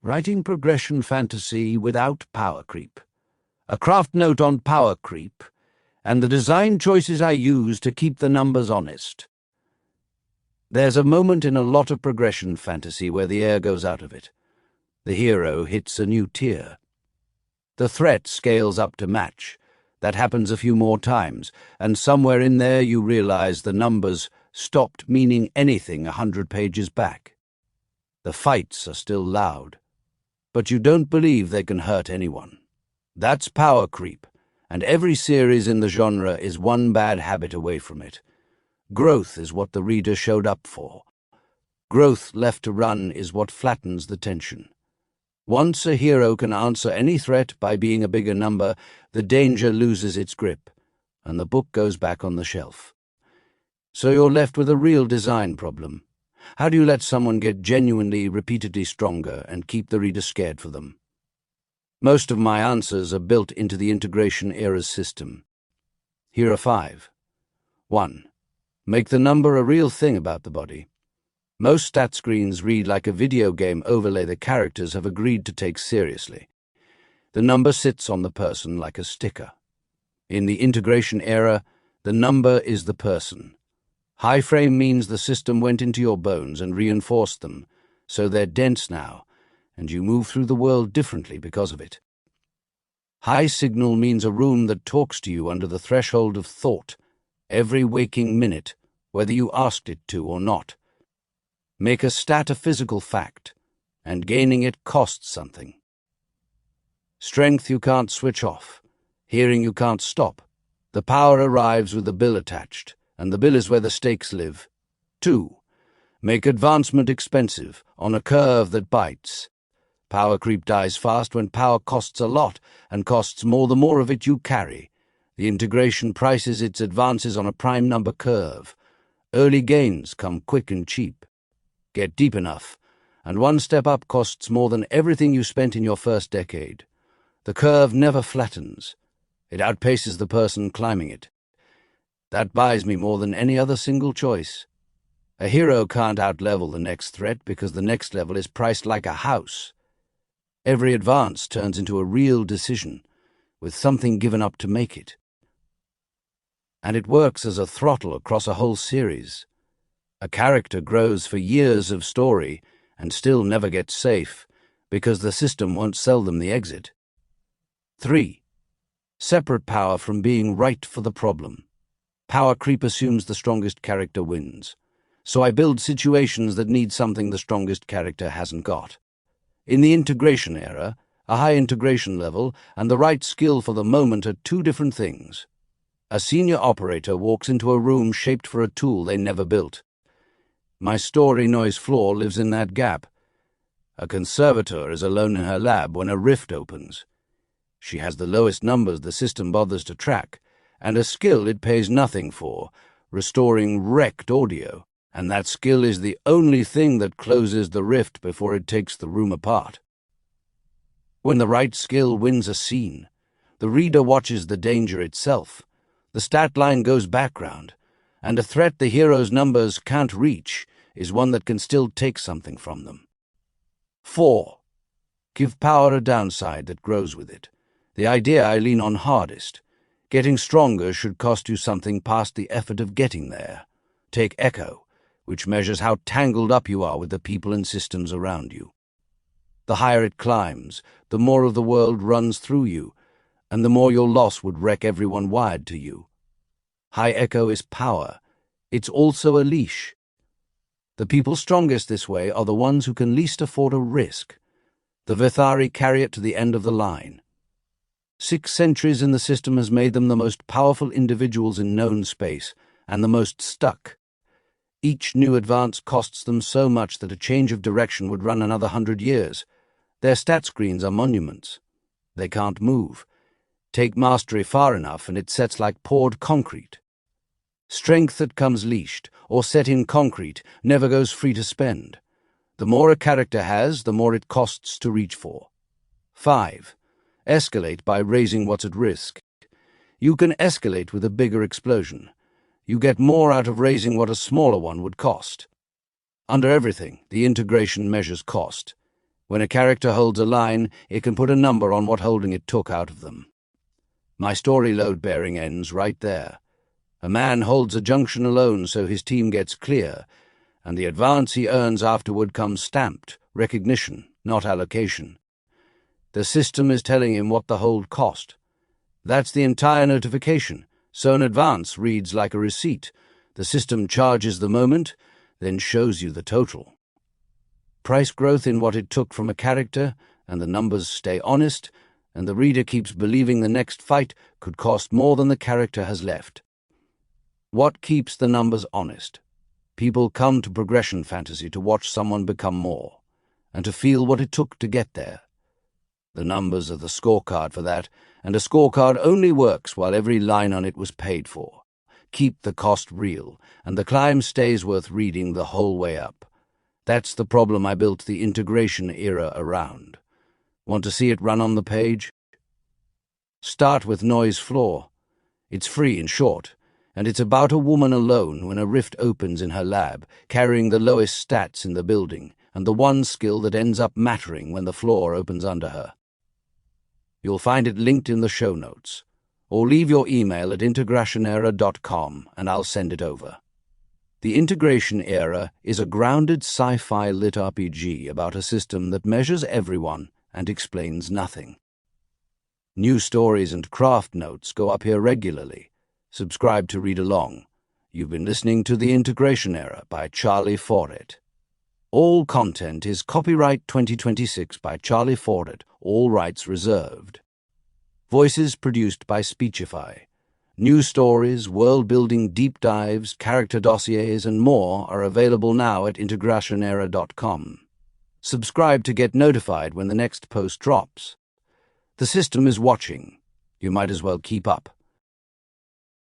Writing progression fantasy without power creep. A craft note on power creep, and the design choices I use to keep the numbers honest. There's a moment in a lot of progression fantasy where the air goes out of it. The hero hits a new tier. The threat scales up to match. That happens a few more times, and somewhere in there you realize the numbers stopped meaning anything 100 pages back. The fights are still loud, but you don't believe they can hurt anyone. That's power creep, and every series in the genre is one bad habit away from it. Growth is what the reader showed up for. Growth left to run is what flattens the tension. Once a hero can answer any threat by being a bigger number, the danger loses its grip, and the book goes back on the shelf. So you're left with a real design problem. How do you let someone get genuinely, repeatedly stronger and keep the reader scared for them? Most of my answers are built into the integration era's system. Here are 5. 1. Make the number a real thing about the body. Most stat screens read like a video game overlay the characters have agreed to take seriously. The number sits on the person like a sticker. In the integration era, the number is the person. High frame means the system went into your bones and reinforced them, so they're dense now, and you move through the world differently because of it. High signal means a room that talks to you under the threshold of thought, every waking minute, whether you asked it to or not. Make a stat a physical fact, and gaining it costs something. Strength you can't switch off. Hearing you can't stop. The power arrives with a bill attached, and the bill is where the stakes live. 2. Make advancement expensive, on a curve that bites. Power creep dies fast when power costs a lot, and costs more the more of it you carry. The integration prices its advances on a prime number curve. Early gains come quick and cheap. Get deep enough, and one step up costs more than everything you spent in your first decade. The curve never flattens. It outpaces the person climbing it. That buys me more than any other single choice. A hero can't outlevel the next threat because the next level is priced like a house. Every advance turns into a real decision, with something given up to make it. And it works as a throttle across a whole series. A character grows for years of story and still never gets safe because the system won't sell them the exit. 3. Separate power from being right for the problem. Power creep assumes the strongest character wins, so I build situations that need something the strongest character hasn't got. In the integration era, a high integration level and the right skill for the moment are two different things. A senior operator walks into a room shaped for a tool they never built. My story noise floor lives in that gap. A conservator is alone in her lab when a rift opens. She has the lowest numbers the system bothers to track, and a skill it pays nothing for, restoring wrecked audio, and that skill is the only thing that closes the rift before it takes the room apart. When the right skill wins a scene, the reader watches the danger itself. The stat line goes background, and a threat the hero's numbers can't reach is one that can still take something from them. 4. Give power a downside that grows with it. The idea I lean on hardest. Getting stronger should cost you something past the effort of getting there. Take Echo, which measures how tangled up you are with the people and systems around you. The higher it climbs, the more of the world runs through you, and the more your loss would wreck everyone wired to you. High Echo is power. It's also a leash. The people strongest this way are the ones who can least afford a risk. The Vithari carry it to the end of the line. 6 centuries in the system has made them the most powerful individuals in known space, and the most stuck. Each new advance costs them so much that a change of direction would run another 100 years. Their stat screens are monuments. They can't move. Take mastery far enough and it sets like poured concrete. Strength that comes leashed, or set in concrete, never goes free to spend. The more a character has, the more it costs to reach for. 5. Escalate by raising what's at risk. You can escalate with a bigger explosion. You get more out of raising what a smaller one would cost. Under everything, the integration measures cost. When a character holds a line, it can put a number on what holding it took out of them. My story load-bearing ends right there. A man holds a junction alone so his team gets clear, and the advance he earns afterward comes stamped, recognition, not allocation. The system is telling him what the hold cost. That's the entire notification, so an advance reads like a receipt. The system charges the moment, then shows you the total. Price growth in what it took from a character, and the numbers stay honest, and the reader keeps believing the next fight could cost more than the character has left. What keeps the numbers honest? People come to progression fantasy to watch someone become more, and to feel what it took to get there. The numbers are the scorecard for that, and a scorecard only works while every line on it was paid for. Keep the cost real, and the climb stays worth reading the whole way up. That's the problem I built the integration era around. Want to see it run on the page? Start with Noise Floor. It's free and short, and it's about a woman alone when a rift opens in her lab, carrying the lowest stats in the building, and the one skill that ends up mattering when the floor opens under her. You'll find it linked in the show notes, or leave your email at integrationera.com and I'll send it over. The Integration Era is a grounded sci-fi lit RPG about a system that measures everyone and explains nothing. New stories and craft notes go up here regularly. Subscribe to read along. You've been listening to The Integration Era by Charlie Foret. All content is copyright 2026 by Charlie Foret, all rights reserved. Voices produced by Speechify. New stories, world-building deep dives, character dossiers, and more are available now at integrationera.com. Subscribe to get notified when the next post drops. The system is watching. You might as well keep up.